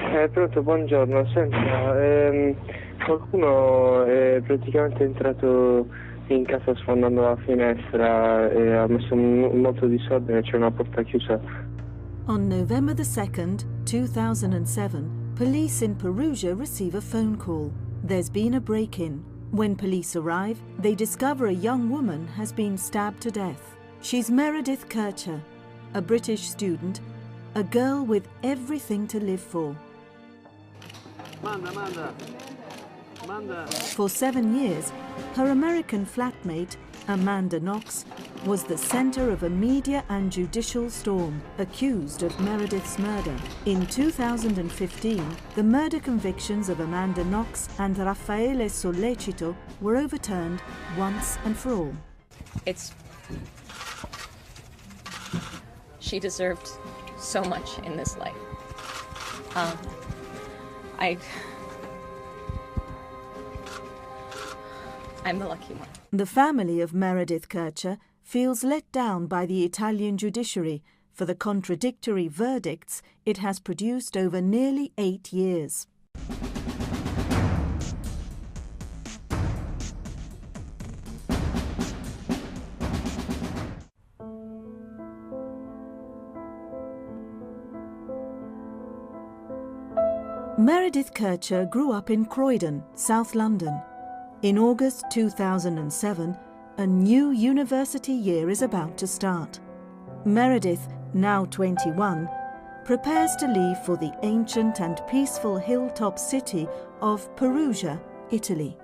Pronto, buongiorno. Senta, qualcuno è praticamente entrato in casa sfondando la finestra e ha messo molto disordine, c'è una porta chiusa. On November the 2nd, 2007, police in Perugia receive a phone call. There's been a break-in. When police arrive, they discover a young woman has been stabbed to death. She's Meredith Kircher, a British student, a girl with everything to live for. Amanda. For 7 years, her American flatmate, Amanda Knox, was the centre of a media and judicial storm, accused of Meredith's murder. In 2015, the murder convictions of Amanda Knox and Raffaele Sollecito were overturned once and for all. She deserved so much in this life. I'm the lucky one. The family of Meredith Kircher feels let down by the Italian judiciary for the contradictory verdicts it has produced over nearly 8 years. Meredith Kircher grew up in Croydon, South London. In August 2007, a new university year is about to start. Meredith, now 21, prepares to leave for the ancient and peaceful hilltop city of Perugia, Italy.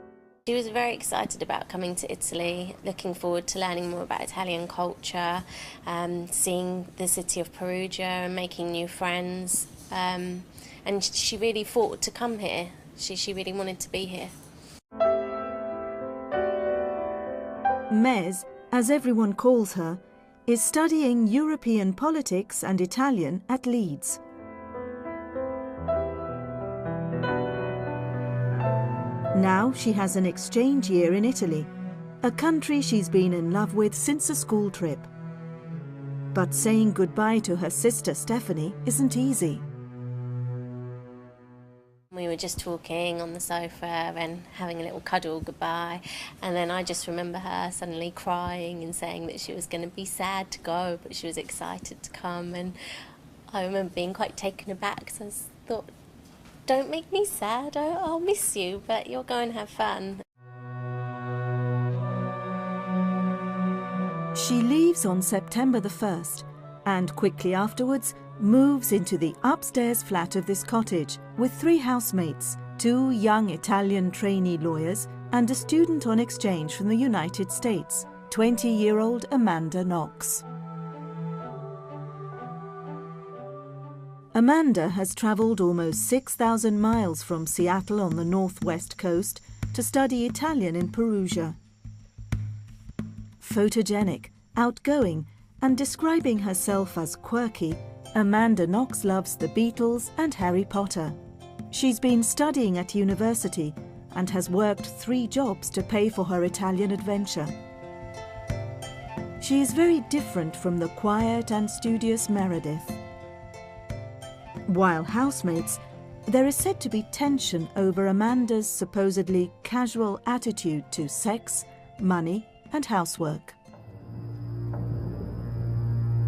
She was very excited about coming to Italy, looking forward to learning more about Italian culture, seeing the city of Perugia and making new friends. And she really fought to come here. She really wanted to be here. Mez, as everyone calls her, is studying European politics and Italian at Leeds. Now she has an exchange year in Italy, a country she's been in love with since a school trip. But saying goodbye to her sister Stephanie isn't easy. We were just talking on the sofa and having a little cuddle goodbye, and then I just remember her suddenly crying and saying that she was going to be sad to go, but she was excited to come, and I remember being quite taken aback, so I thought, don't make me sad, I'll miss you, but you'll go and have fun. She leaves on September the 1st, and quickly afterwards moves into the upstairs flat of this cottage with 3 housemates, 2 young Italian trainee lawyers and a student on exchange from the United States, 20-year-old Amanda Knox. Amanda has travelled almost 6,000 miles from Seattle on the northwest coast to study Italian in Perugia. Photogenic, outgoing, and describing herself as quirky, Amanda Knox loves the Beatles and Harry Potter. She's been studying at university and has worked 3 jobs to pay for her Italian adventure. She is very different from the quiet and studious Meredith. While housemates, there is said to be tension over Amanda's supposedly casual attitude to sex, money, and housework.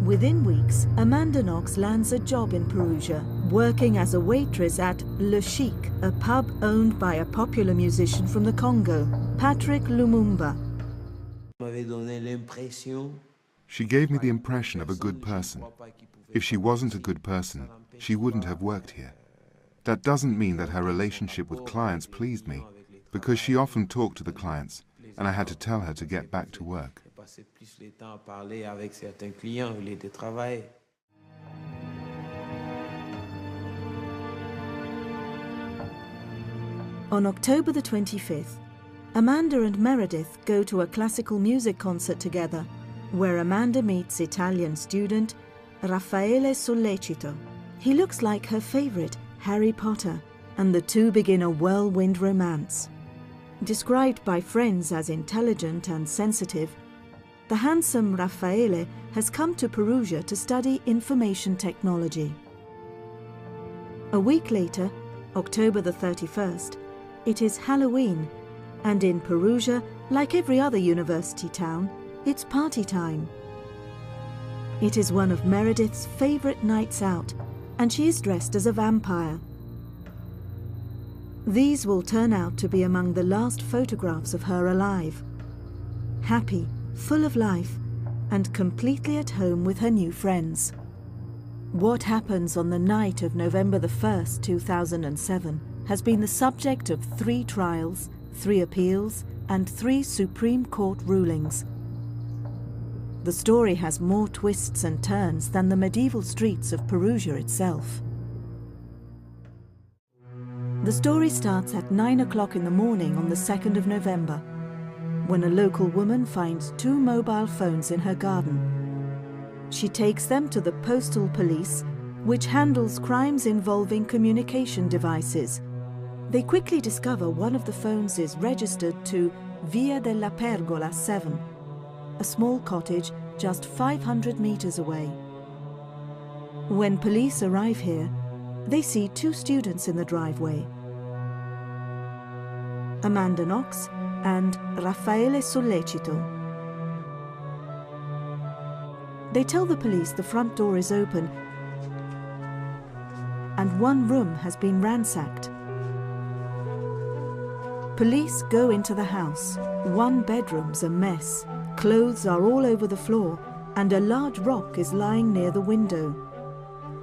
Within weeks, Amanda Knox lands a job in Perugia, working as a waitress at Le Chic, a pub owned by a popular musician from the Congo, Patrick Lumumba. She gave me the impression of a good person. If she wasn't a good person, she wouldn't have worked here. That doesn't mean that her relationship with clients pleased me, because she often talked to the clients, and I had to tell her to get back to work. On October the 25th, Amanda and Meredith go to a classical music concert together, where Amanda meets Italian student Raffaele Sollecito. He looks like her favourite, Harry Potter, and the two begin a whirlwind romance. Described by friends as intelligent and sensitive, the handsome Raffaele has come to Perugia to study information technology. A week later, October the 31st, it is Halloween, and in Perugia, like every other university town, it's party time. It is one of Meredith's favourite nights out, and she is dressed as a vampire. These will turn out to be among the last photographs of her alive. Happy, full of life, and completely at home with her new friends. What happens on the night of November the 1st, 2007, has been the subject of 3 trials, 3 appeals, and 3 Supreme Court rulings. The story has more twists and turns than the medieval streets of Perugia itself. The story starts at 9 o'clock in the morning on the 2nd of November, when a local woman finds 2 mobile phones in her garden. She takes them to the postal police, which handles crimes involving communication devices. They quickly discover one of the phones is registered to Via della Pergola 7, a small cottage just 500 meters away. When police arrive here, they see 2 students in the driveway, Amanda Knox and Raffaele Sollecito. They tell the police the front door is open and one room has been ransacked. Police go into the house. One bedroom's a mess. Clothes are all over the floor and a large rock is lying near the window.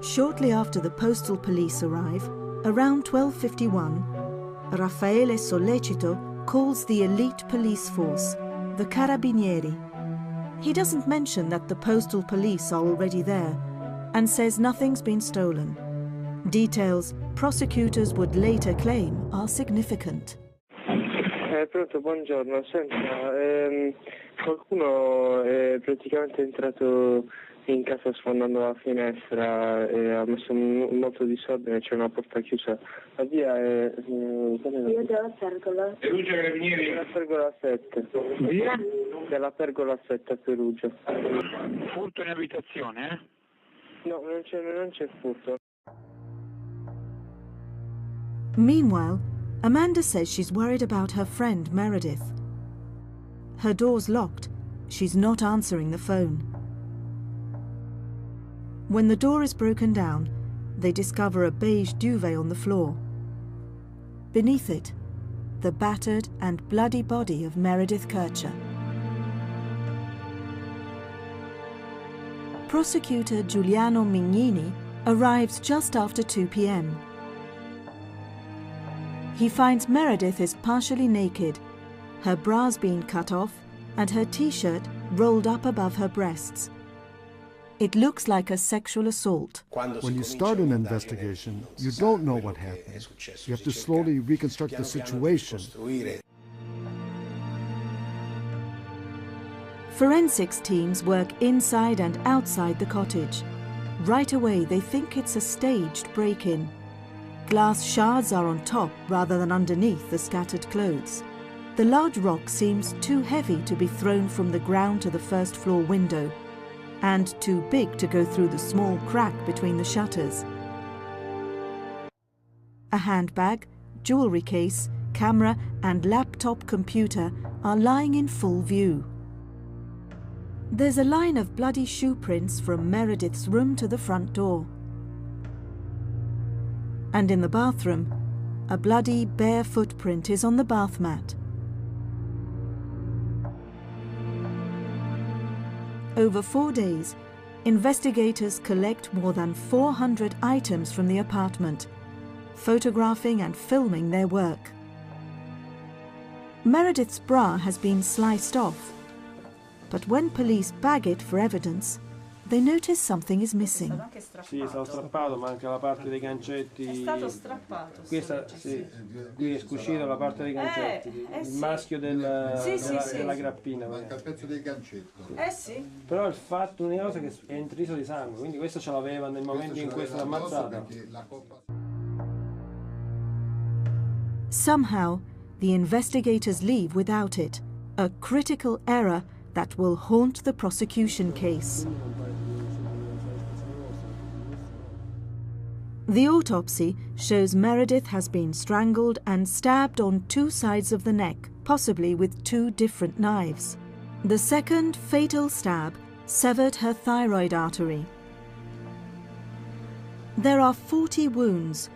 Shortly after the postal police arrive, around 12:51, Raffaele Sollecito calls the elite police force, the Carabinieri. He doesn't mention that the postal police are already there and says nothing's been stolen. Details prosecutors would later claim are significant. Pronto, buongiorno. Senta, qualcuno è praticamente entrato in casa sfondando la finestra e ha messo un molto disordine, c'è una porta chiusa. La via è... Via della Pergola. Perugia Carabinieri? Della Pergola 7. Via? Della Pergola 7 a Perugia. Furto in abitazione, eh? No, non c'è furto. Meanwhile, Amanda says she's worried about her friend Meredith. Her door's locked. She's not answering the phone. When the door is broken down, they discover a beige duvet on the floor. Beneath it, the battered and bloody body of Meredith Kircher. Prosecutor Giuliano Mignini arrives just after 2 p.m. He finds Meredith is partially naked, her bra's been cut off and her t-shirt rolled up above her breasts. It looks like a sexual assault. When you start an investigation, you don't know what happened. You have to slowly reconstruct the situation. Forensics teams work inside and outside the cottage. Right away, they think it's a staged break-in. Glass shards are on top rather than underneath the scattered clothes. The large rock seems too heavy to be thrown from the ground to the first floor window, and too big to go through the small crack between the shutters. A handbag, jewellery case, camera and laptop computer are lying in full view. There's a line of bloody shoe prints from Meredith's room to the front door. And in the bathroom, a bloody bare footprint is on the bath mat. Over 4 days, investigators collect more than 400 items from the apartment, photographing and filming their work. Meredith's bra has been sliced off, but when police bag it for evidence, they notice something is missing. Sì, è stato strappato, manca la parte dei gancetti. È stato strappato. Questa, sì, qui è uscita la parte dei gancetti. Il maschio della grappina. Manca il pezzo dei gancetti. Sì. Però il fatto, l'unica cosa è che è intriso di sangue, quindi questo ce l'aveva nel momento in cui è stata ammazzata. Somehow, the investigators leave without it, a critical error that will haunt the prosecution case. The autopsy shows Meredith has been strangled and stabbed on 2 sides of the neck, possibly with 2 different knives. The second fatal stab severed her thyroid artery. There are 40 wounds,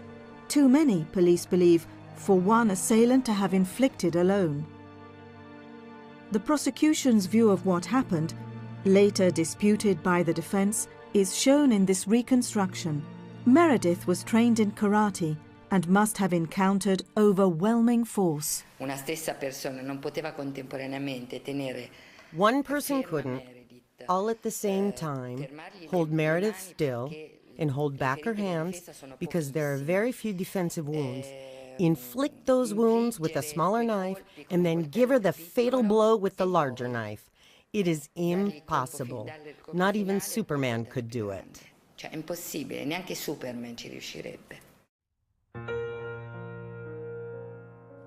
too many, police believe, for one assailant to have inflicted alone. The prosecution's view of what happened, later disputed by the defense, is shown in this reconstruction. Meredith was trained in karate and must have encountered overwhelming force. Una stessa persona non poteva contemporaneamente tenere. One person couldn't, all at the same time, hold Meredith still and hold back her hands because there are very few defensive wounds, inflict those wounds with a smaller knife, and then give her the fatal blow with the larger knife. It is impossible. Not even Superman could do it. Cioè, è impossibile, neanche Superman ci riuscirebbe.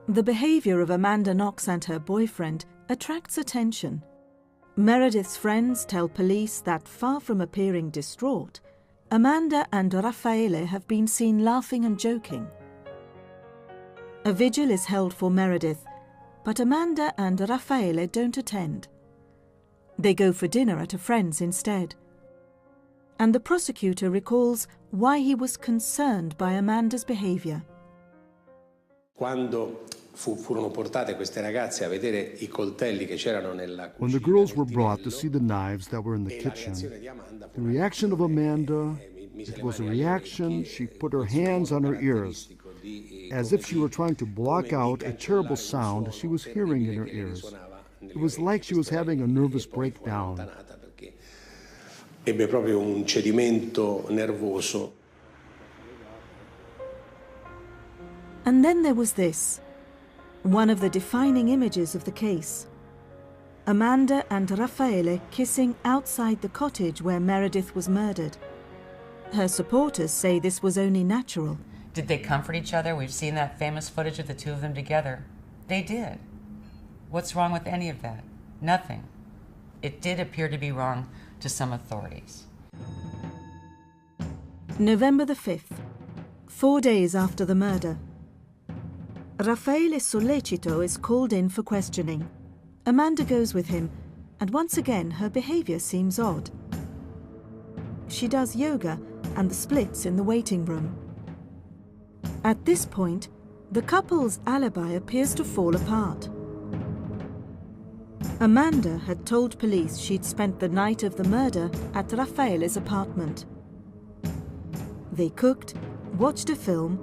The behavior of Amanda Knox and her boyfriend attracts attention. Meredith's friends tell police that, far from appearing distraught, Amanda and Raffaele have been seen laughing and joking. A vigil is held for Meredith, but Amanda and Raffaele don't attend. They go for dinner at a friend's instead. And the prosecutor recalls why he was concerned by Amanda's behavior. Quando furono portate queste ragazze a vedere I coltelli che c'erano nella cucina. When the girls were brought to see the knives that were in the kitchen, the reaction of Amanda, it was a reaction. She put her hands on her ears, as if she were trying to block out a terrible sound she was hearing in her ears. It was like she was having a nervous breakdown. Ebbe proprio un cedimento nervoso. And then there was this, one of the defining images of the case. Amanda and Raffaele kissing outside the cottage where Meredith was murdered. Her supporters say this was only natural. Did they comfort each other? We've seen that famous footage of the two of them together. They did. What's wrong with any of that? Nothing. It did appear to be wrong to some authorities. November the 5th, 4 days after the murder. Raffaele Sollecito is called in for questioning. Amanda goes with him, and once again her behavior seems odd. She does yoga and the splits in the waiting room. At this point, the couple's alibi appears to fall apart. Amanda had told police she'd spent the night of the murder at Raffaele's apartment. They cooked, watched a film,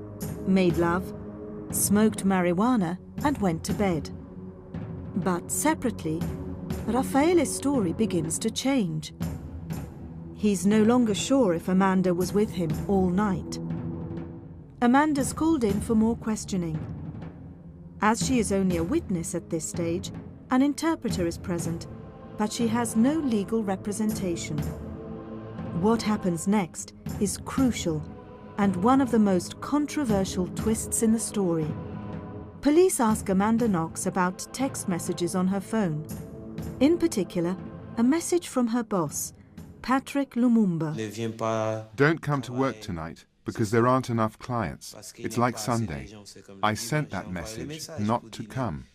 made love, smoked marijuana and went to bed. But separately, Raffaele's story begins to change. He's no longer sure if Amanda was with him all night. Amanda's called in for more questioning. As she is only a witness at this stage, an interpreter is present, but she has no legal representation. What happens next is crucial and one of the most controversial twists in the story. Police ask Amanda Knox about text messages on her phone. In particular, a message from her boss, Patrick Lumumba. Don't come to work tonight because there aren't enough clients. It's like Sunday. I sent that message not to come.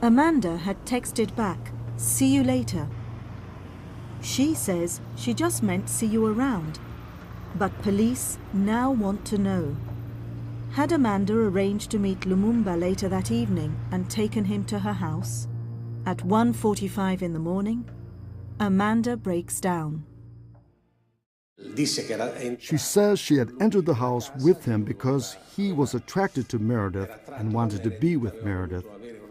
Amanda had texted back, "See you later." She says she just meant see you around. But police now want to know. Had Amanda arranged to meet Lumumba later that evening and taken him to her house? At 1:45 in the morning, Amanda breaks down. She says she had entered the house with him because he was attracted to Meredith and wanted to be with Meredith.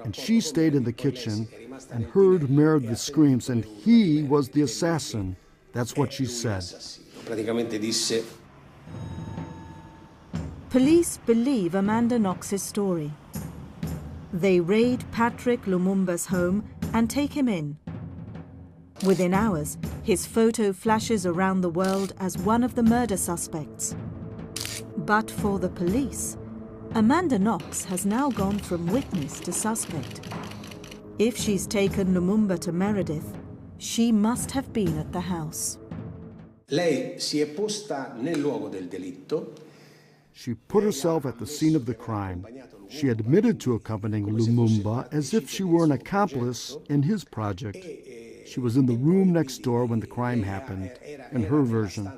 And she stayed in the kitchen and heard Meredith's screams, and he was the assassin. That's what she said. Police believe Amanda Knox's story. They raid Patrick Lumumba's home and take him in. Within hours, his photo flashes around the world as one of the murder suspects. But for the police, Amanda Knox has now gone from witness to suspect. If she's taken Lumumba to Meredith, she must have been at the house. Lei si è posta nel luogo del delitto. She put herself at the scene of the crime. She admitted to accompanying Lumumba as if she were an accomplice in his project. She was in the room next door when the crime happened, in her version.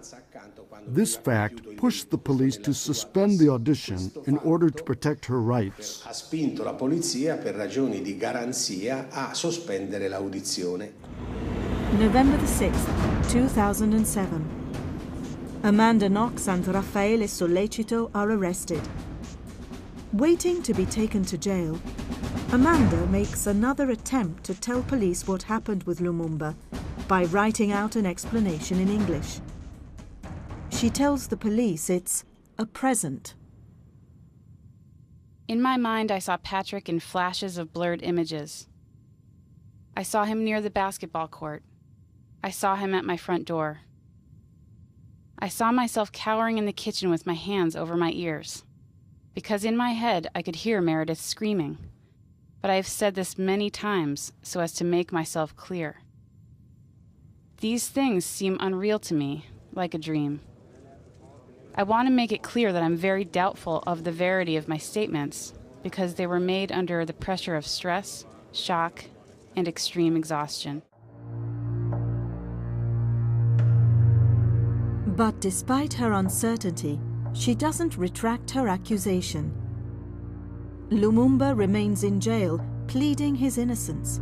This fact pushed the police to suspend the audition in order to protect her rights. Ha spinto la polizia per ragioni di garanzia a sospendere l'audizione. November the 6th, 2007. Amanda Knox and Raffaele Sollecito are arrested. Waiting to be taken to jail, Amanda makes another attempt to tell police what happened with Lumumba by writing out an explanation in English. She tells the police it's a present. In my mind, I saw Patrick in flashes of blurred images. I saw him near the basketball court. I saw him at my front door. I saw myself cowering in the kitchen with my hands over my ears, because in my head I could hear Meredith screaming. But I have said this many times so as to make myself clear. These things seem unreal to me, like a dream. I want to make it clear that I'm very doubtful of the verity of my statements, because they were made under the pressure of stress, shock, and extreme exhaustion. But despite her uncertainty, she doesn't retract her accusation. Lumumba remains in jail, pleading his innocence.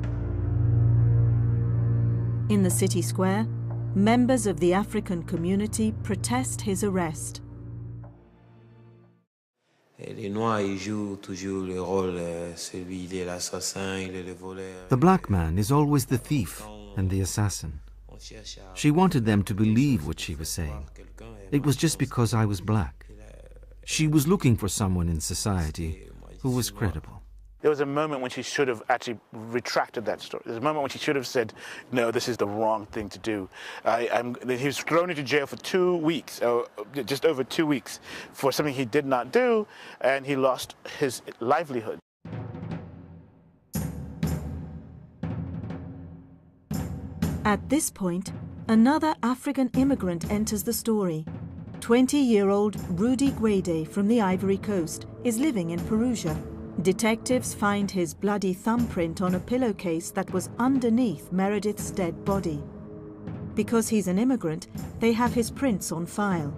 In the city square, members of the African community protest his arrest. The black man is always the thief and the assassin. She wanted them to believe what she was saying. It was just because I was black. She was looking for someone in society who was credible. There was a moment when she should have actually retracted that story. There's a moment when she should have said, no, this is the wrong thing to do. He was thrown into jail for 2 weeks, just over 2 weeks, for something he did not do, and he lost his livelihood. At this point, another African immigrant enters the story. 20-year-old Rudy Guede from the Ivory Coast is living in Perugia. Detectives find his bloody thumbprint on a pillowcase that was underneath Meredith's dead body. Because he's an immigrant, they have his prints on file.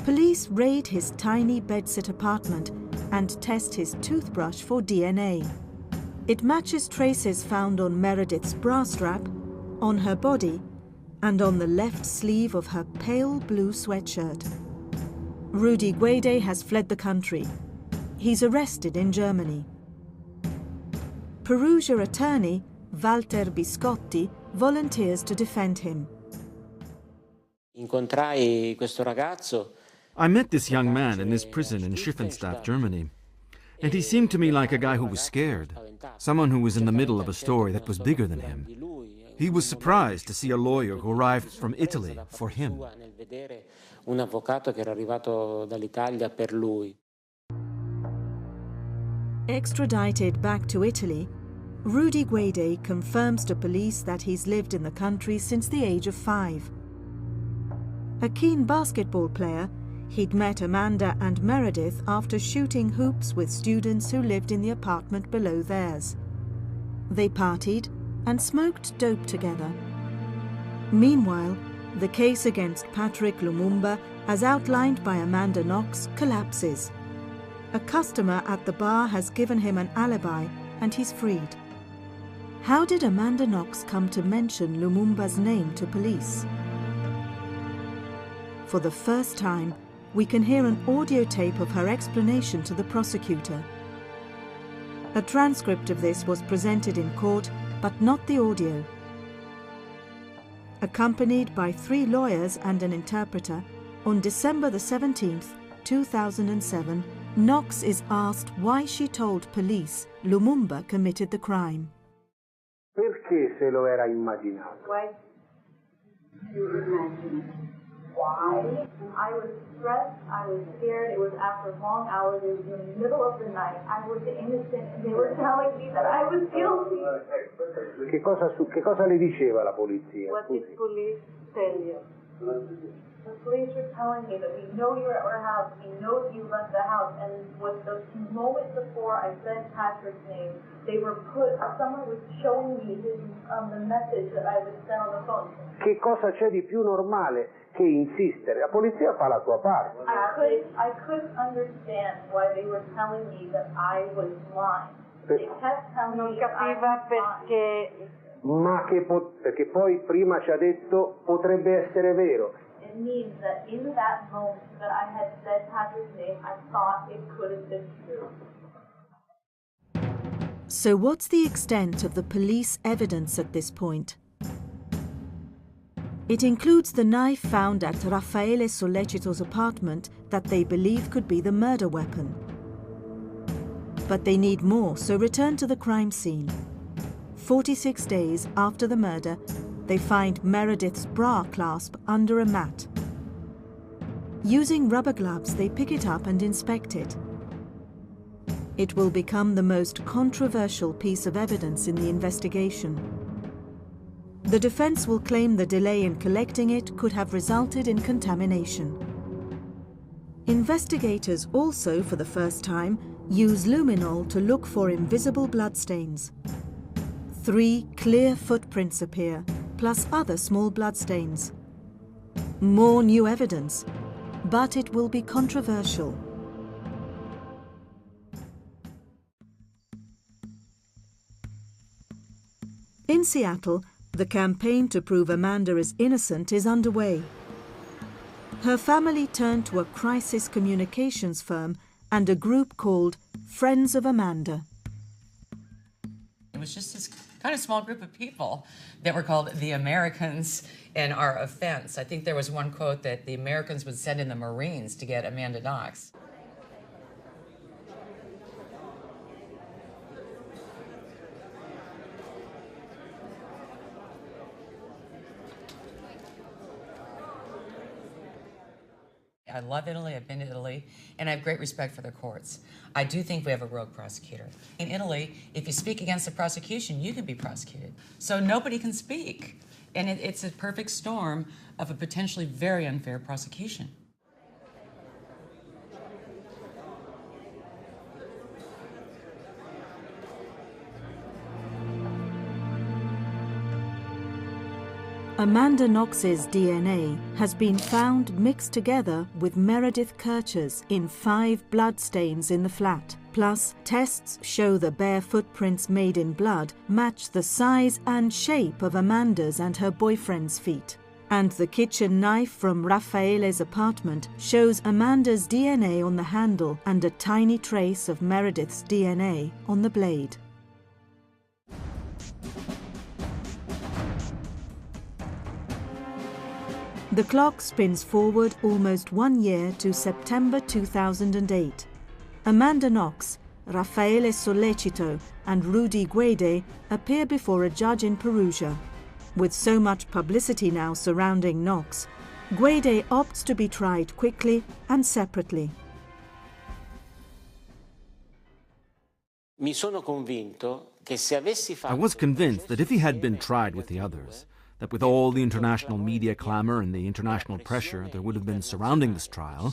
Police raid his tiny bedsit apartment and test his toothbrush for DNA. It matches traces found on Meredith's bra strap, on her body, and on the left sleeve of her pale blue sweatshirt. Rudy Guede has fled the country. He's arrested in Germany. Perugia attorney Walter Biscotti volunteers to defend him. I met this young man in this prison in Schiffenstadt, Germany, and he seemed to me like a guy who was scared, someone who was in the middle of a story that was bigger than him. He was surprised to see a lawyer who arrived from Italy for him. Extradited back to Italy, Rudy Guede confirms to police that he's lived in the country since the age of 5. A keen basketball player, he'd met Amanda and Meredith after shooting hoops with students who lived in the apartment below theirs. They partied and smoked dope together. Meanwhile, the case against Patrick Lumumba, as outlined by Amanda Knox, collapses. A customer at the bar has given him an alibi and he's freed. How did Amanda Knox come to mention Lumumba's name to police? For the first time, we can hear an audio tape of her explanation to the prosecutor. A transcript of this was presented in court, but not the audio. Accompanied by 3 lawyers and an interpreter, on December the 17th, 2007, Knox is asked why she told police Lumumba committed the crime. Perché se lo era immaginato? Why? You imagine. why. I was stressed, I was scared, it was after long hours, it was in the middle of the night, I was innocent, and they were telling me that I was guilty. Che cosa le diceva la polizia? What did police tell you? The police were telling me that we know you're at our house, we know you left the house, and what the moment before I said Patrick's name, someone was showing me the message that I would send on the phone. Che cosa c'è di più normale che insistere? La polizia fa la sua parte. I couldn't understand why they were telling me that I was lying. They kept telling me that I was lying. Ma perché poi prima ci ha detto potrebbe essere vero. It means that in that moment that I had said Patrick's name, I thought it could have been true. So what's the extent of the police evidence at this point? It includes the knife found at Raffaele Sollecito's apartment that they believe could be the murder weapon. But they need more, so return to the crime scene. 46 days after the murder, they find Meredith's bra clasp under a mat. Using rubber gloves, they pick it up and inspect it. It will become the most controversial piece of evidence in the investigation. The defense will claim the delay in collecting it could have resulted in contamination. Investigators also, for the first time, use luminol to look for invisible bloodstains. 3 clear footprints appear, plus other small bloodstains. More new evidence, but it will be controversial. In Seattle, the campaign to prove Amanda is innocent is underway. Her family turned to a crisis communications firm and a group called Friends of Amanda. It was just this kind of small group of people that were called the Americans in our offense. I think there was one quote that the Americans would send in the Marines to get Amanda Knox. I love Italy, I've been to Italy, and I have great respect for their courts. I do think we have a rogue prosecutor. In Italy, if you speak against the prosecution, you can be prosecuted. So nobody can speak. And it's a perfect storm of a potentially very unfair prosecution. Amanda Knox's DNA has been found mixed together with Meredith Kircher's in 5 bloodstains in the flat. Plus, tests show the bare footprints made in blood match the size and shape of Amanda's and her boyfriend's feet. And the kitchen knife from Raffaele's apartment shows Amanda's DNA on the handle and a tiny trace of Meredith's DNA on the blade. The clock spins forward almost 1 year to September 2008. Amanda Knox, Raffaele Sollecito and Rudy Guede appear before a judge in Perugia. With so much publicity now surrounding Knox, Guede opts to be tried quickly and separately. I was convinced that if he had been tried with the others, that with all the international media clamor and the international pressure there would have been surrounding this trial,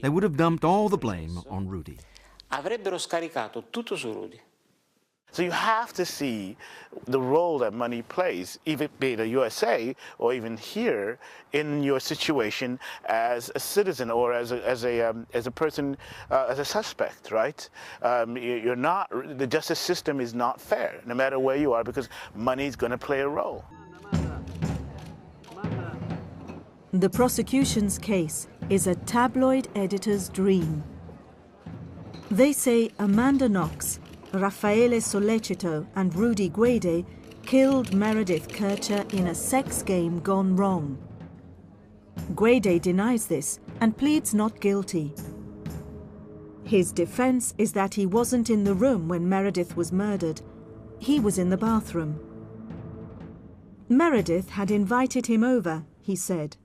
they would have dumped all the blame on Rudy. So you have to see the role that money plays, even be it the USA or even here, in your situation as a citizen or as a person, as a suspect, right? You're not. The justice system is not fair, no matter where you are, because money is going to play a role. The prosecution's case is a tabloid editor's dream. They say Amanda Knox, Raffaele Sollecito and Rudy Guede killed Meredith Kircher in a sex game gone wrong. Guede denies this and pleads not guilty. His defense is that he wasn't in the room when Meredith was murdered. He was in the bathroom. Meredith had invited him over, he said.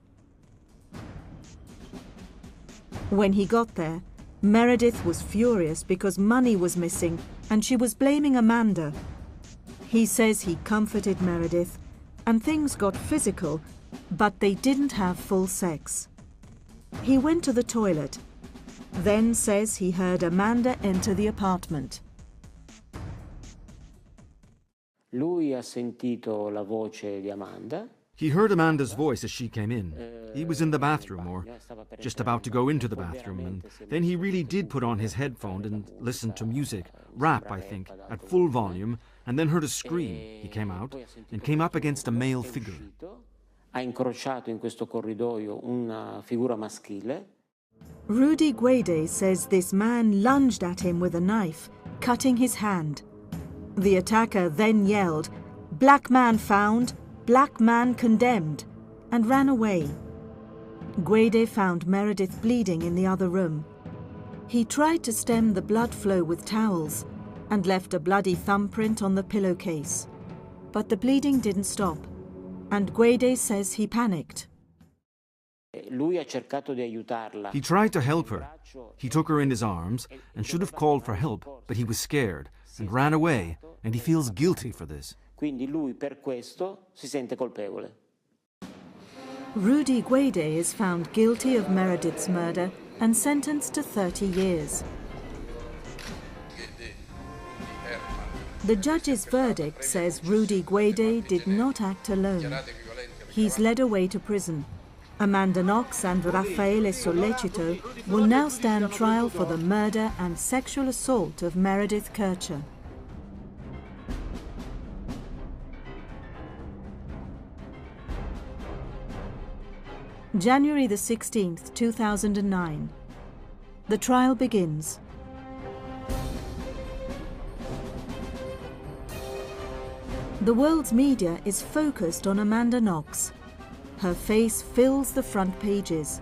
When he got there, Meredith was furious because money was missing and she was blaming Amanda. He says he comforted Meredith and things got physical, but they didn't have full sex. He went to the toilet, then says he heard Amanda enter the apartment. Lui ha sentito la voce di Amanda. He heard Amanda's voice as she came in. He was in the bathroom, or just about to go into the bathroom, and then he really did put on his headphone and listen to music, rap, I think, at full volume, and then heard a scream. He came out and came up against a male figure. Ha incrociato in questo corridoio una figura maschile. Rudy Guede says this man lunged at him with a knife, cutting his hand. The attacker then yelled, "Black man found! Black man condemned," and ran away. Guede found Meredith bleeding in the other room. He tried to stem the blood flow with towels and left a bloody thumbprint on the pillowcase. But the bleeding didn't stop, and Guede says he panicked. Lui ha cercato di aiutarla. He tried to help her. He took her in his arms and should have called for help, but he was scared and ran away, and he feels guilty for this. Quindi lui per questo si sente colpevole. Rudy Guede is found guilty of Meredith's murder and sentenced to 30 years. The judge's verdict says Rudy Guede did not act alone. He's led away to prison. Amanda Knox and Raffaele Sollecito will now stand trial for the murder and sexual assault of Meredith Kircher. January the 16th, 2009. The trial begins. The world's media is focused on Amanda Knox. Her face fills the front pages.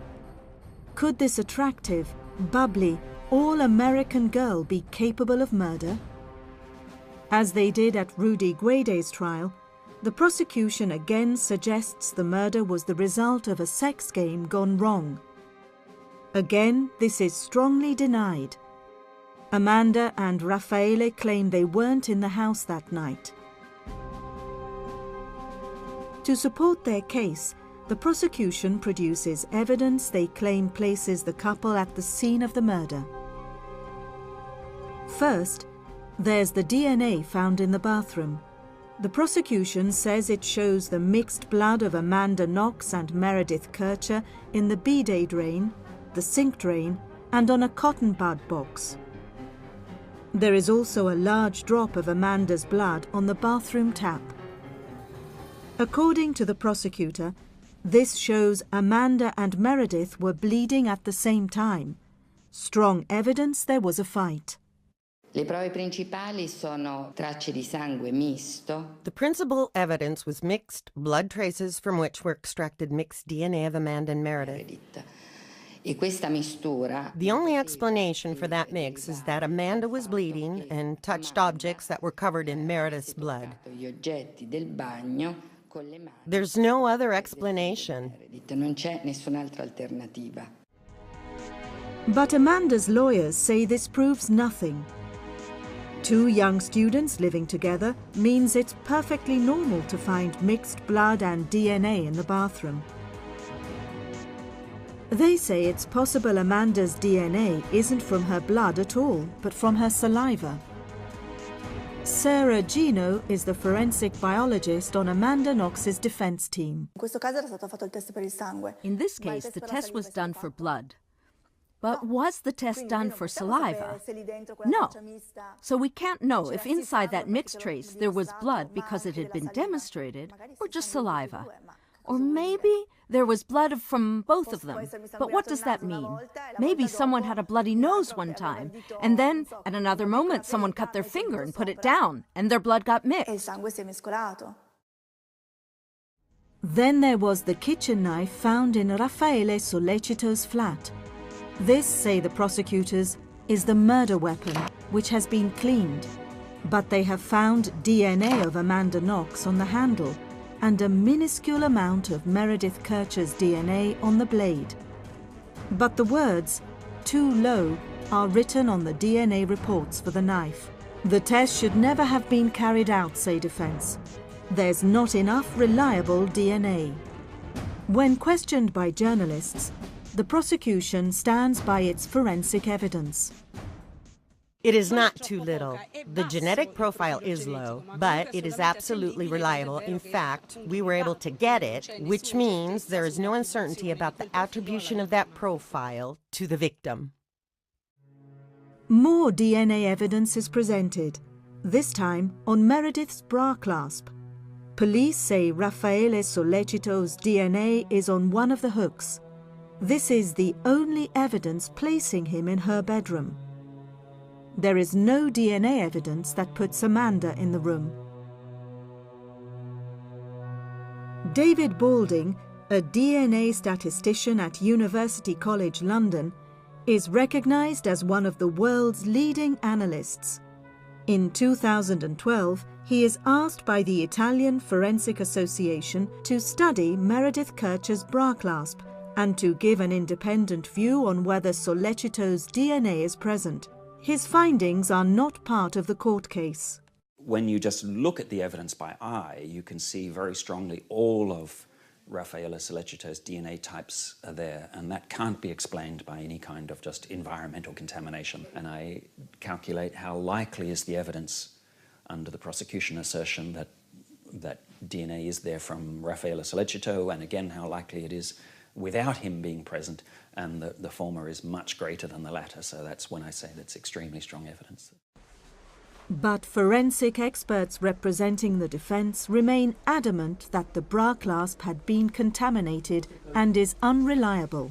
Could this attractive, bubbly, all-American girl be capable of murder? As they did at Rudy Guede's trial, the prosecution again suggests the murder was the result of a sex game gone wrong. Again, this is strongly denied. Amanda and Raffaele claim they weren't in the house that night. To support their case, the prosecution produces evidence they claim places the couple at the scene of the murder. First, there's the DNA found in the bathroom. The prosecution says it shows the mixed blood of Amanda Knox and Meredith Kircher in the bidet drain, the sink drain, and on a cotton bud box. There is also a large drop of Amanda's blood on the bathroom tap. According to the prosecutor, this shows Amanda and Meredith were bleeding at the same time. Strong evidence there was a fight. Le prove principali sono tracce di sangue misto. The principal evidence was mixed blood traces from which were extracted mixed DNA of Amanda and Meredith. E questa mistura. The only explanation for that mix is that Amanda was bleeding and touched objects that were covered in Meredith's blood. Gli oggetti del bagno con le mani. There's no other explanation. Non c'è nessun'altra alternativa. But Amanda's lawyers say this proves nothing. Two young students living together means it's perfectly normal to find mixed blood and DNA in the bathroom. They say it's possible Amanda's DNA isn't from her blood at all, but from her saliva. Sarah Gino is the forensic biologist on Amanda Knox's defense team. In this case, the test was done for blood. But was the test done for saliva? No. So we can't know if inside that mixed trace there was blood because it had been demonstrated, or just saliva. Or maybe there was blood from both of them. But what does that mean? Maybe someone had a bloody nose one time, and then at another moment someone cut their finger and put it down, and their blood got mixed. Then there was the kitchen knife found in Raffaele Sollecito's flat. This, say the prosecutors, is the murder weapon, which has been cleaned. But they have found DNA of Amanda Knox on the handle, and a minuscule amount of Meredith Kircher's DNA on the blade. But the words, "too low," are written on the DNA reports for the knife. The test should never have been carried out, say defense. There's not enough reliable DNA. When questioned by journalists, the prosecution stands by its forensic evidence. It is not too little. The genetic profile is low, but it is absolutely reliable. In fact, we were able to get it, which means there is no uncertainty about the attribution of that profile to the victim. More DNA evidence is presented, this time on Meredith's bra clasp. Police say Raffaele Sollecito's DNA is on one of the hooks. This is the only evidence placing him in her bedroom. There is no DNA evidence that puts Amanda in the room. David Balding, a DNA statistician at University College London, is recognized as one of the world's leading analysts. In 2012, he is asked by the Italian Forensic Association to study Meredith Kircher's bra clasp and to give an independent view on whether Sollecito's DNA is present. His findings are not part of the court case. When you just look at the evidence by eye, you can see very strongly all of Raffaele Sollecito's DNA types are there, and that can't be explained by any kind of just environmental contamination. And I calculate how likely is the evidence under the prosecution assertion that DNA is there from Raffaele Sollecito, and again how likely it is without him being present, and the former is much greater than the latter. So that's when I say that's extremely strong evidence. But forensic experts representing the defense remain adamant that the bra clasp had been contaminated and is unreliable.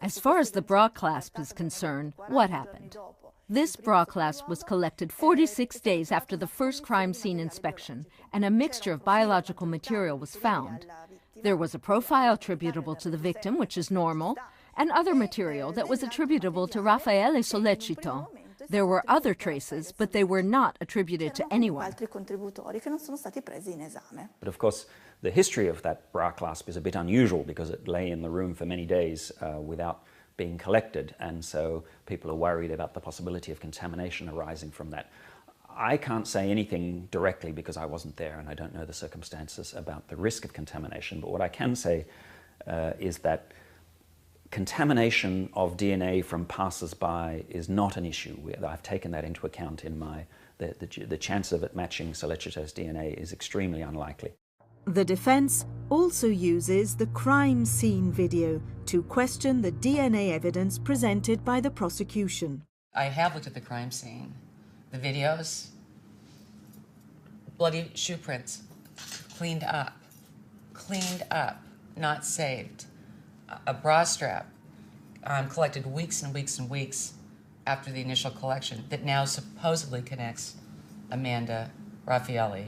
As far as the bra clasp is concerned, what happened? This bra clasp was collected 46 days after the first crime scene inspection, and a mixture of biological material was found. There was a profile attributable to the victim, which is normal, and other material that was attributable to Raffaele Sollecito. There were other traces, but they were not attributed to anyone. But of course, the history of that bra clasp is a bit unusual because it lay in the room for many days without being collected, and so people are worried about the possibility of contamination arising from that. I can't say anything directly because I wasn't there and I don't know the circumstances about the risk of contamination, but what I can say is that contamination of DNA from passers-by is not an issue. I've taken that into account in the chance of it matching Sollecito's DNA is extremely unlikely. The defense also uses the crime scene video to question the DNA evidence presented by the prosecution. I have looked at the crime scene. The videos, bloody shoe prints, cleaned up, not saved. A bra strap collected weeks and weeks and weeks after the initial collection that now supposedly connects Amanda, Raffaele,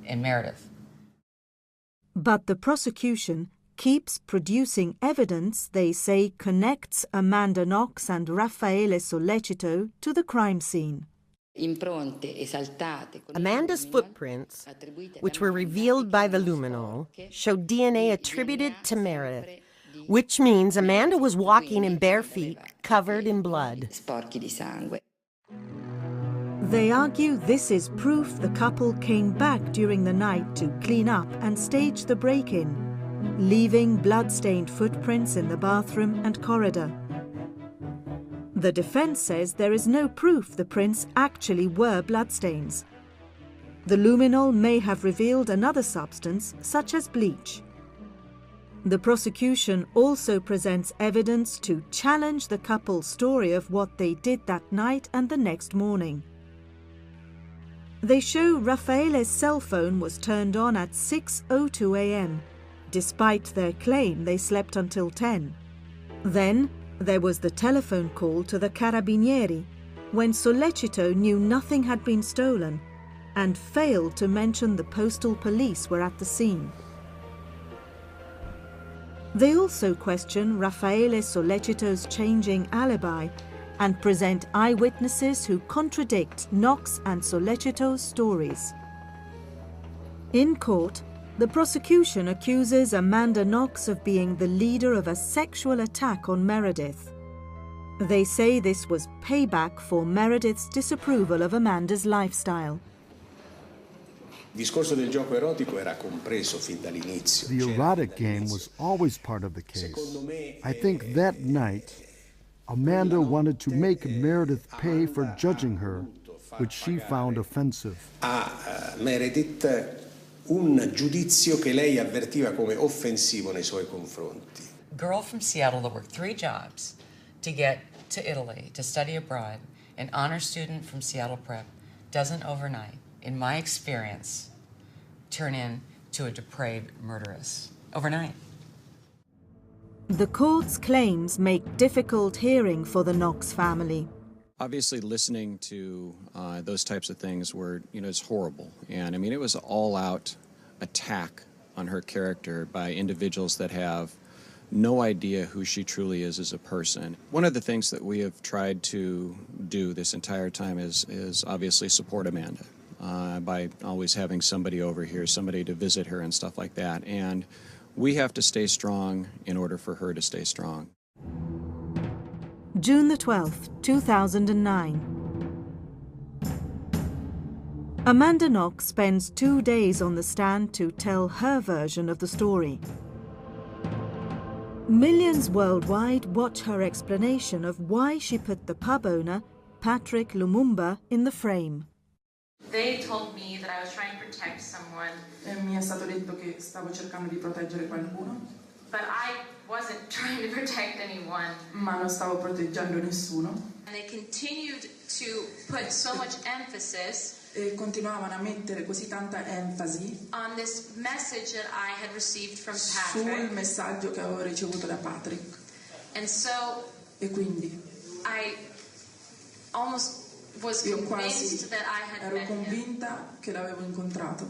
and Meredith. But the prosecution keeps producing evidence they say connects Amanda Knox and Raffaele Sollecito to the crime scene. Amanda's footprints, which were revealed by the luminol, showed DNA attributed to Meredith, which means Amanda was walking in bare feet, covered in blood. They argue this is proof the couple came back during the night to clean up and stage the break-in, leaving blood-stained footprints in the bathroom and corridor. The defense says there is no proof the prints actually were bloodstains. The luminol may have revealed another substance, such as bleach. The prosecution also presents evidence to challenge the couple's story of what they did that night and the next morning. They show Raffaele's cell phone was turned on at 6:02 a.m., despite their claim they slept until 10. Then there was the telephone call to the Carabinieri, when Sollecito knew nothing had been stolen and failed to mention the postal police were at the scene. They also question Raffaele Sollecito's changing alibi and present eyewitnesses who contradict Knox and Sollecito's stories. In court, the prosecution accuses Amanda Knox of being the leader of a sexual attack on Meredith. They say this was payback for Meredith's disapproval of Amanda's lifestyle. Il discorso del gioco erotico era compreso fin dall'inizio. The erotic game was always part of the case. I think that night, Amanda wanted to make Meredith pay for judging her, which she found offensive. A Meredith un giudizio che lei avvertiva come offensivo nei suoi confronti. Girl from Seattle that worked 3 jobs to get to Italy to study abroad, an honor student from Seattle Prep, doesn't overnight, in my experience, turn into a depraved murderess. Overnight. The court's claims make difficult hearing for the Knox family. Obviously, listening to those types of things were, it's horrible. And I mean, it was an all-out attack on her character by individuals that have no idea who she truly is as a person. One of the things that we have tried to do this entire time is obviously support Amanda by always having somebody over here, somebody to visit her and stuff like that. And we have to stay strong in order for her to stay strong. June the 12th, 2009. Amanda Knox spends 2 days on the stand to tell her version of the story. Millions worldwide watch her explanation of why she put the pub owner, Patrick Lumumba, in the frame. They told me that I was trying to protect someone. Mi è stato detto che stavo cercando di proteggere qualcuno. But I wasn't trying to protect anyone. Ma non stavo proteggendo nessuno. And they continued to put so much emphasis e continuavano a mettere così tanta enfasi on this message that I had received from sul Patrick. messaggio che avevo ricevuto da Patrick. And so E quindi I almost was io convinced quasi that I had ero met him. convinta che l'avevo incontrato.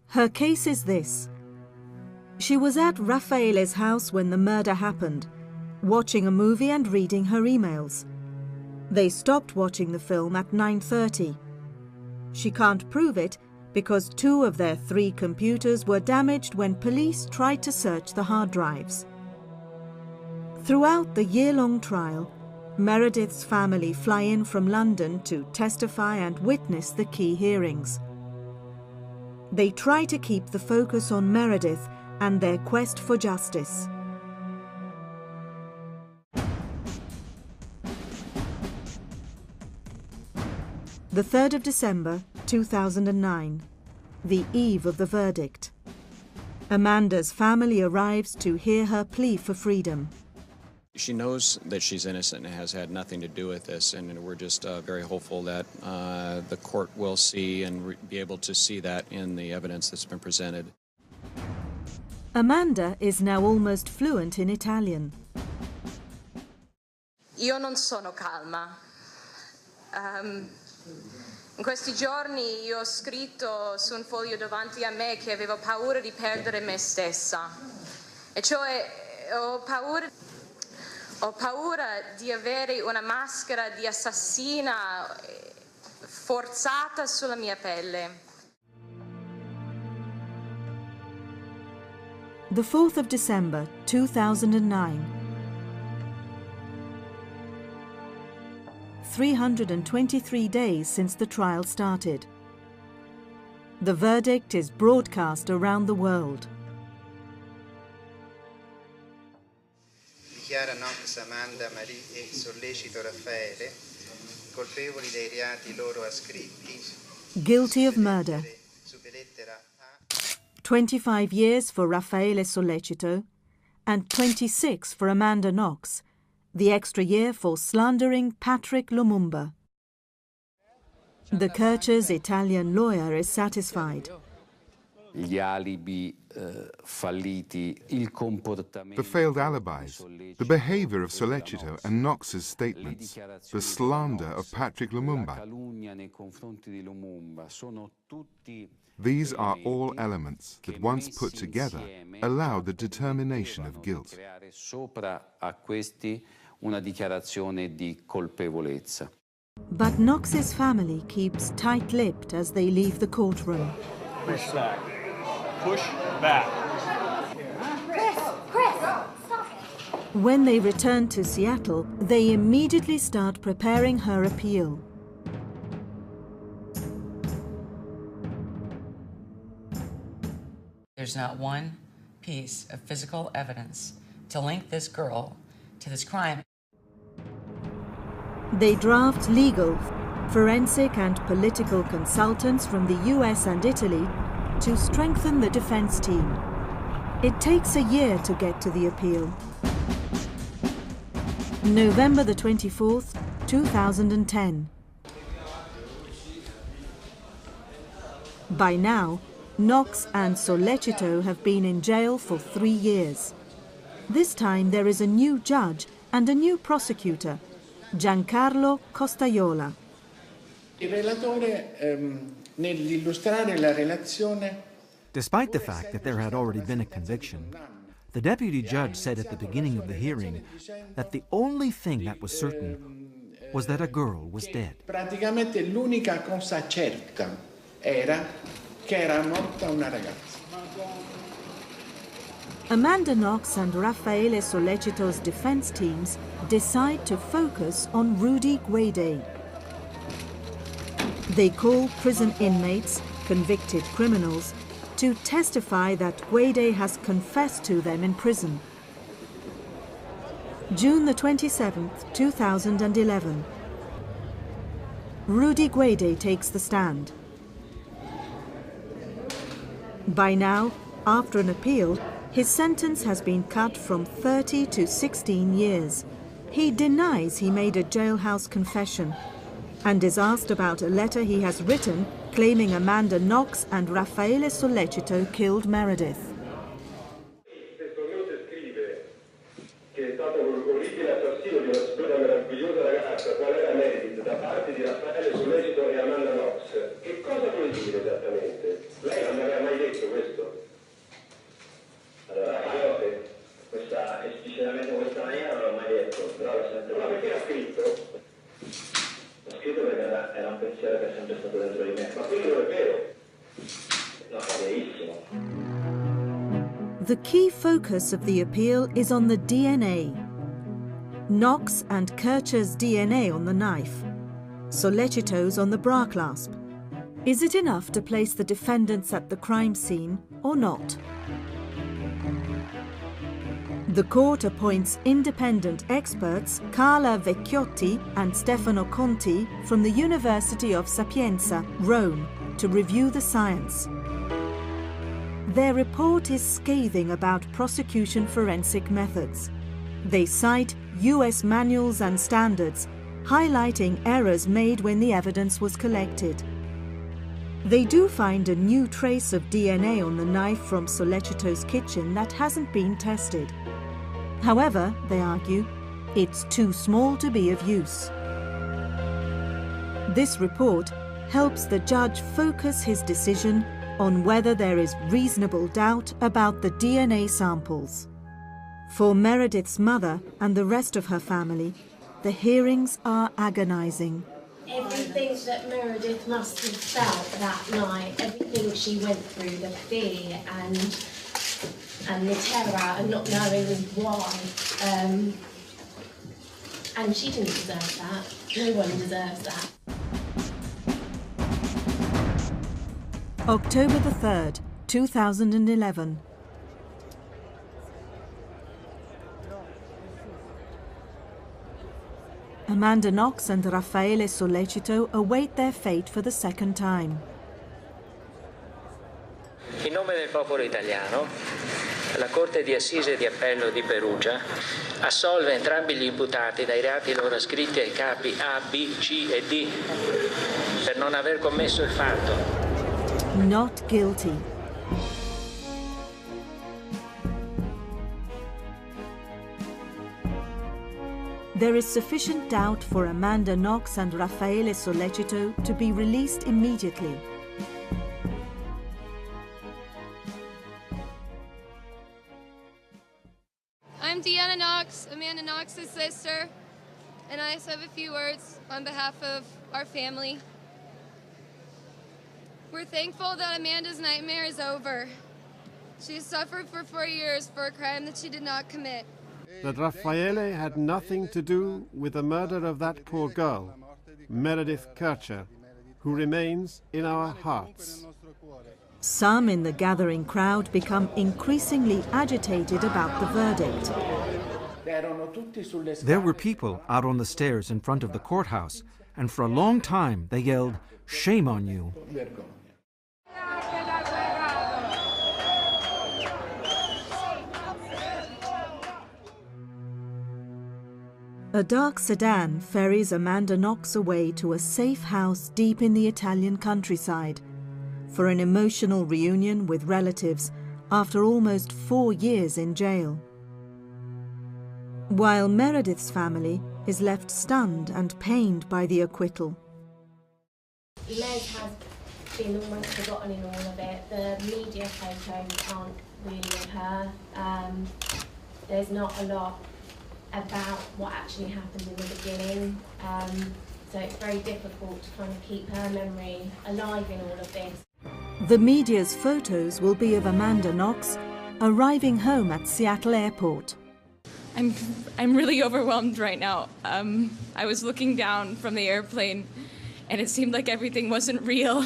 Her case is this. She was at Raffaele's house when the murder happened, watching a movie and reading her emails. They stopped watching the film at 9:30. She can't prove it because 2 of their 3 computers were damaged when police tried to search the hard drives. Throughout the year-long trial, Meredith's family fly in from London to testify and witness the key hearings. They try to keep the focus on Meredith and their quest for justice. The 3rd of December, 2009, the eve of the verdict. Amanda's family arrives to hear her plea for freedom. She knows that she's innocent and has had nothing to do with this, and we're just very hopeful that the court will see and be able to see that in the evidence that's been presented. Amanda is now almost fluent in Italian. Io non sono calma. In questi giorni io ho scritto su un foglio davanti a me che avevo paura di perdere me stessa. E cioè ho paura di avere una maschera di assassina forzata sulla mia pelle. The 4th of December, 2009. 323 days since the trial started. The verdict is broadcast around the world. Dichiara Knox, Amanda, Marie e Sollecito Raffaele colpevoli dei reati loro ascritti. Guilty of murder. 25 years for Raffaele Sollecito and 26 for Amanda Knox. The extra year for slandering Patrick Lumumba. The Kircher's Italian lawyer is satisfied. The failed alibis, the behavior of Sollecito and Knox's statements, the slander of Patrick Lumumba. These are all elements that, once put together, allow the determination of guilt. una dichiarazione di colpevolezza. But Knox's family keeps tight-lipped as they leave the courtroom. Push back. Push back. Chris, stop. When they return to Seattle, they immediately start preparing her appeal. There's not one piece of physical evidence to link this girl to this crime. They draft legal, forensic and political consultants from the US and Italy to strengthen the defense team. It takes a year to get to the appeal. November the 24th, 2010. By now, Knox and Sollecito have been in jail for 3 years. This time there is a new judge and a new prosecutor, Giancarlo Costaiola. Il relatore, nell'illustrare la relazione. Despite the fact that there had already been a conviction, the deputy judge said at the beginning of the hearing that the only thing that was certain was that a girl was dead. Praticamente l'unica cosa certa era che era morta una ragazza. Amanda Knox and Raffaele Sollecito's defense teams decide to focus on Rudy Guede. They call prison inmates, convicted criminals, to testify that Guede has confessed to them in prison. June the 27th, 2011. Rudy Guede takes the stand. By now, after an appeal, his sentence has been cut from 30 to 16 years. He denies he made a jailhouse confession and is asked about a letter he has written claiming Amanda Knox and Raffaele Sollecito killed Meredith. Esplicitamente in questa maniera non l'ho mai detto, però l'ho sempre detto. Ma perché l'ha scritto? L'ho scritto perché era un pensiero che è sempre stato dentro di me. Ma quindi non è vero? No, è verissimo. The key focus of the appeal is on the DNA. Knox and Kircher's DNA on the knife, Sollecito's on the bra clasp. Is it enough to place the defendants at the crime scene or not? The court appoints independent experts Carla Vecchiotti and Stefano Conti from the University of Sapienza, Rome, to review the science. Their report is scathing about prosecution forensic methods. They cite US manuals and standards, highlighting errors made when the evidence was collected. They do find a new trace of DNA on the knife from Sollecito's kitchen that hasn't been tested. However, they argue, it's too small to be of use. This report helps the judge focus his decision on whether there is reasonable doubt about the DNA samples. For Meredith's mother and the rest of her family, the hearings are agonizing. Everything that Meredith must have felt that night, everything she went through, the fear and the terror and not knowing why. And she didn't deserve that. No one deserves that. October the 3rd, 2011. Amanda Knox and Raffaele Sollecito await their fate for the second time. In nome del popolo italiano, la Corte di Assise di Appello di Perugia assolve entrambi gli imputati dai reati loro ascritti ai capi A, B, C e D per non aver commesso il fatto. Not guilty. There is sufficient doubt for Amanda Knox and Raffaele Sollecito to be released immediately. I'm Deanna Knox, Amanda Knox's sister, and I just have a few words on behalf of our family. We're thankful that Amanda's nightmare is over. She suffered for 4 years for a crime that she did not commit. That Raffaele had nothing to do with the murder of that poor girl, Meredith Kircher, who remains in our hearts. Some in the gathering crowd become increasingly agitated about the verdict. There were people out on the stairs in front of the courthouse, and for a long time they yelled, "Shame on you." A dark sedan ferries Amanda Knox away to a safe house deep in the Italian countryside for an emotional reunion with relatives after almost 4 years in jail. While Meredith's family is left stunned and pained by the acquittal. Les has been almost forgotten in all of it. The media photos aren't really of her. There's not a lot about what actually happened in the beginning. So it's very difficult to kind of keep her memory alive in all of this. The media's photos will be of Amanda Knox arriving home at Seattle Airport. I'm really overwhelmed right now. I was looking down from the airplane and it seemed like everything wasn't real.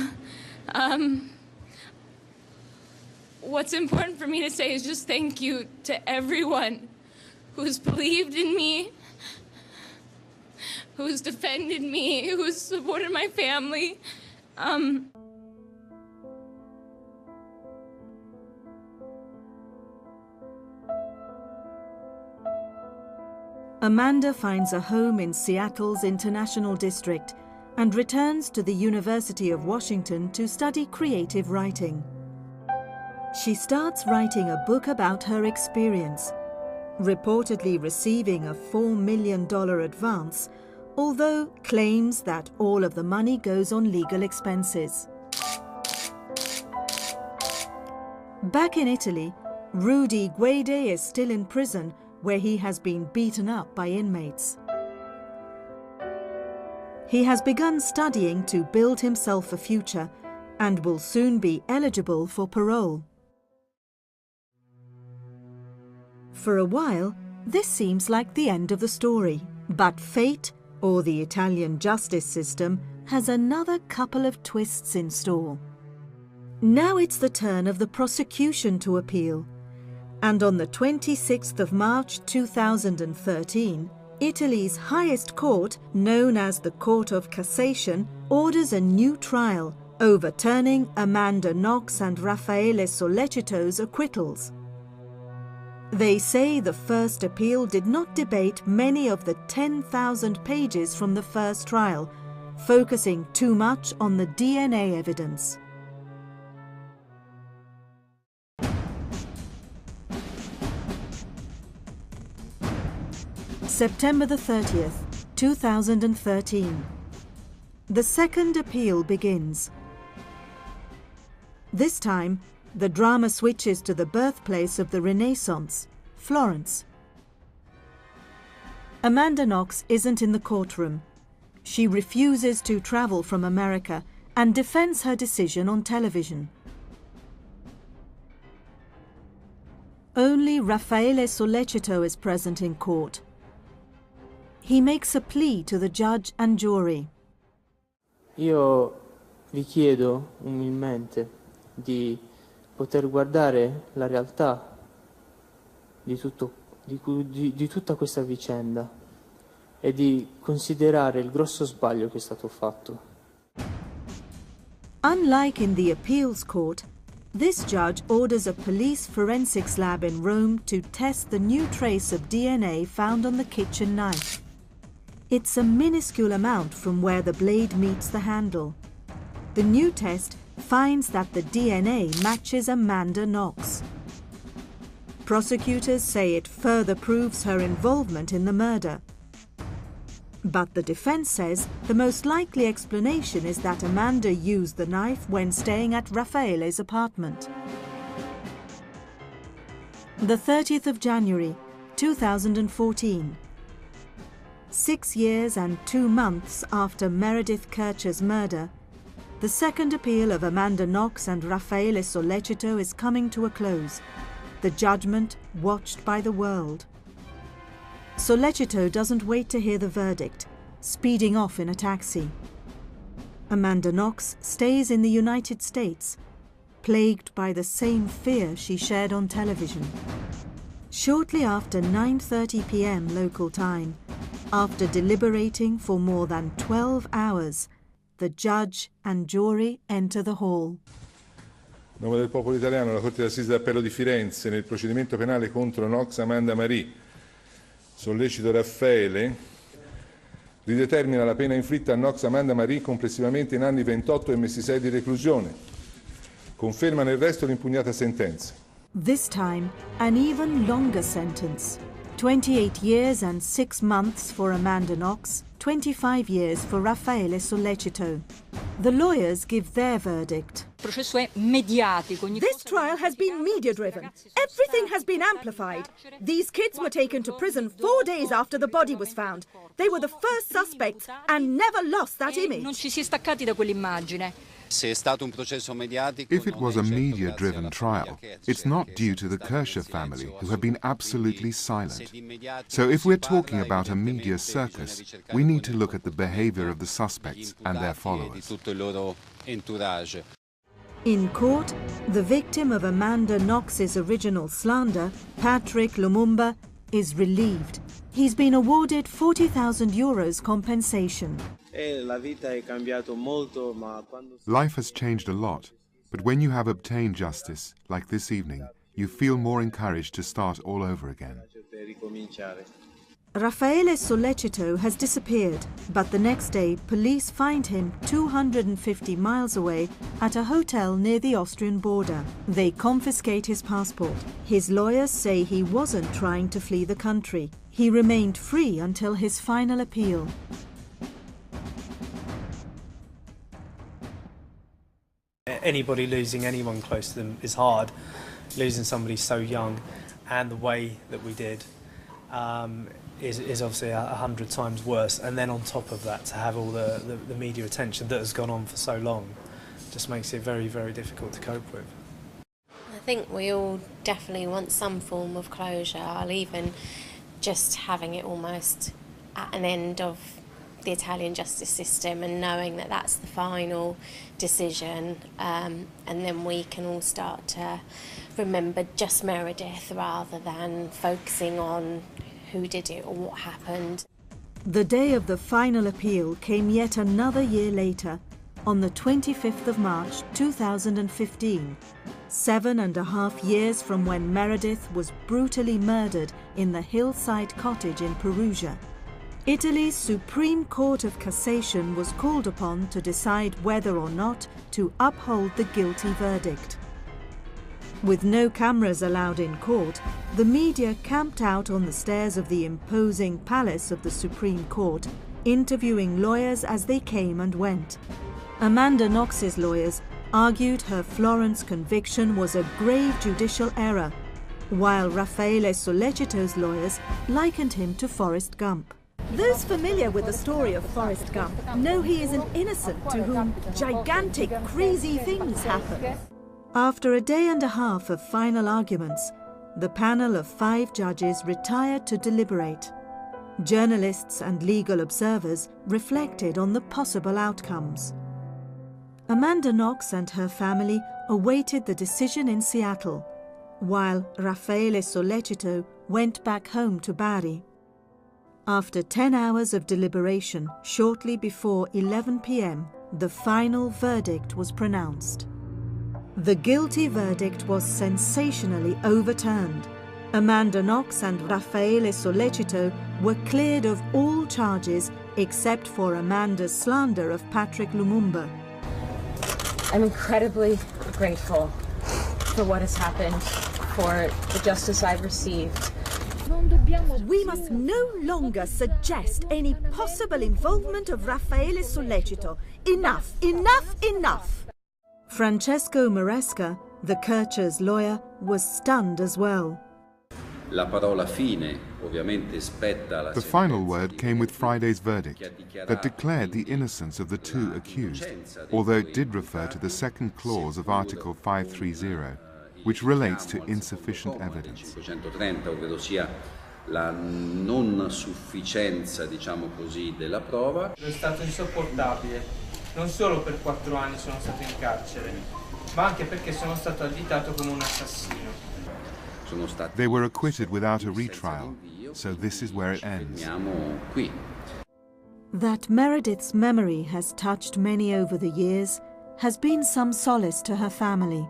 What's important for me to say is just thank you to everyone who's believed in me, who's defended me, who's supported my family. Amanda finds a home in Seattle's International District and returns to the University of Washington to study creative writing. She starts writing a book about her experience, reportedly receiving a $4 million advance, although claims that all of the money goes on legal expenses. Back in Italy, Rudy Guede is still in prison where he has been beaten up by inmates. He has begun studying to build himself a future and will soon be eligible for parole. For a while, this seems like the end of the story, but fate, or the Italian justice system, has another couple of twists in store. Now it's the turn of the prosecution to appeal, and on the 26th of March 2013, Italy's highest court, known as the Court of Cassation, orders a new trial, overturning Amanda Knox and Raffaele Sollecito's acquittals. They say the first appeal did not debate many of the 10,000 pages from the first trial, focusing too much on the DNA evidence. September the 30th, 2013. The second appeal begins. This time, the drama switches to the birthplace of the Renaissance, Florence. Amanda Knox isn't in the courtroom. She refuses to travel from America and defends her decision on television. Only Raffaele Sollecito is present in court. He makes a plea to the judge and jury. Io vi chiedo umilmente di poter guardare la realtà di tutta questa vicenda e di considerare il grosso sbaglio che è stato fatto. Unlike in the appeals court, this judge orders a police forensics lab in Rome to test the new trace of DNA found on the kitchen knife. It's a minuscule amount from where the blade meets the handle. The new test finds that the DNA matches Amanda Knox. Prosecutors say it further proves her involvement in the murder. But the defense says the most likely explanation is that Amanda used the knife when staying at Raffaele's apartment. The 30th of January, 2014. 6 years and 2 months after Meredith Kercher's murder, the second appeal of Amanda Knox and Raffaele Sollecito is coming to a close, the judgment watched by the world. Sollecito doesn't wait to hear the verdict, speeding off in a taxi. Amanda Knox stays in the United States, plagued by the same fear she shared on television. Shortly after 9:30 p.m. local time, after deliberating for more than 12 hours, the judge and jury enter the hall. A nome del popolo italiano, la Corte d'Assise d'Appello di Firenze, nel procedimento penale contro Knox Amanda Marie, Sollecito Raffaele, ridetermina la pena inflitta a Knox Amanda Marie complessivamente in anni 28 e mesi 6 di reclusione. Conferma nel resto l'impugnata sentenza. This time, an even longer sentence. 28 years and 6 months for Amanda Knox, 25 years for Raffaele Sollecito. The lawyers give their verdict. This trial has been media-driven. Everything has been amplified. These kids were taken to prison 4 days after the body was found. They were the first suspects and never lost that image. If it was a media-driven trial, it's not due to the Kercher family, who have been absolutely silent. So if we're talking about a media circus, we need to look at the behavior of the suspects and their followers. In court, the victim of Amanda Knox's original slander, Patrick Lumumba, is relieved. He's been awarded €40,000 compensation. Life has changed a lot, but when you have obtained justice, like this evening, you feel more encouraged to start all over again. Raffaele Sollecito has disappeared, but the next day police find him 250 miles away at a hotel near the Austrian border. They confiscate his passport. His lawyers say he wasn't trying to flee the country. He remained free until his final appeal. Anybody losing anyone close to them is hard. Losing somebody so young and the way that we did is obviously 100 times worse. And then on top of that, to have all the media attention that has gone on for so long just makes it very, very difficult to cope with. I think we all definitely want some form of closure, even just having it almost at an end of the Italian justice system and knowing that that's the final decision, and then we can all start to remember just Meredith rather than focusing on who did it or what happened. The day of the final appeal came yet another year later, on the 25th of March 2015, 7.5 years from when Meredith was brutally murdered in the hillside cottage in Perugia. Italy's Supreme Court of Cassation was called upon to decide whether or not to uphold the guilty verdict. With no cameras allowed in court, the media camped out on the stairs of the imposing palace of the Supreme Court, interviewing lawyers as they came and went. Amanda Knox's lawyers argued her Florence conviction was a grave judicial error, while Raffaele Sollecito's lawyers likened him to Forrest Gump. Those familiar with the story of Forrest Gump know he is an innocent to whom gigantic, crazy things happen. After a day and a half of final arguments, the panel of 5 judges retired to deliberate. Journalists and legal observers reflected on the possible outcomes. Amanda Knox and her family awaited the decision in Seattle, while Raffaele Sollecito went back home to Bari. After 10 hours of deliberation, shortly before 11 p.m., the final verdict was pronounced. The guilty verdict was sensationally overturned. Amanda Knox and Raffaele Sollecito were cleared of all charges except for Amanda's slander of Patrick Lumumba. I'm incredibly grateful for what has happened, for the justice I've received. We must no longer suggest any possible involvement of Raffaele Sollecito. Enough, enough, enough! Francesco Maresca, the Kercher's lawyer, was stunned as well. La parola fine ovviamente spetta alla The final word came with Friday's verdict that declared the innocence of the two accused, although it did refer to the second clause of Article 530, which relates to insufficient evidence. 530, ovvero sia la non sufficienza, diciamo così, della prova. È stato insopportabile. Non solo per 4 anni sono stato in carcere, ma anche perché sono stato additato come un assassino. They were acquitted without a retrial, so this is where it ends. That Meredith's memory has touched many over the years has been some solace to her family.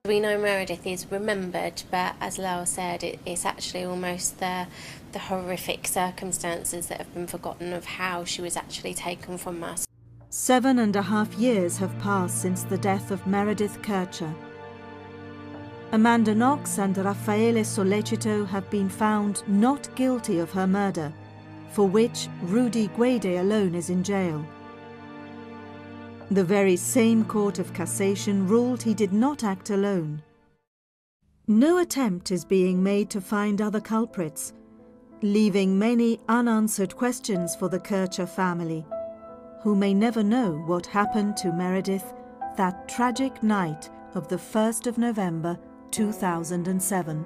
We know Meredith is remembered, but as Lyle said, it's actually almost the horrific circumstances that have been forgotten of how she was actually taken from us. 7.5 years have passed since the death of Meredith Kircher. Amanda Knox and Raffaele Sollecito have been found not guilty of her murder, for which Rudy Guede alone is in jail. The very same Court of Cassation ruled he did not act alone. No attempt is being made to find other culprits, leaving many unanswered questions for the Kircher family, who may never know what happened to Meredith that tragic night of the 1st of November 2007.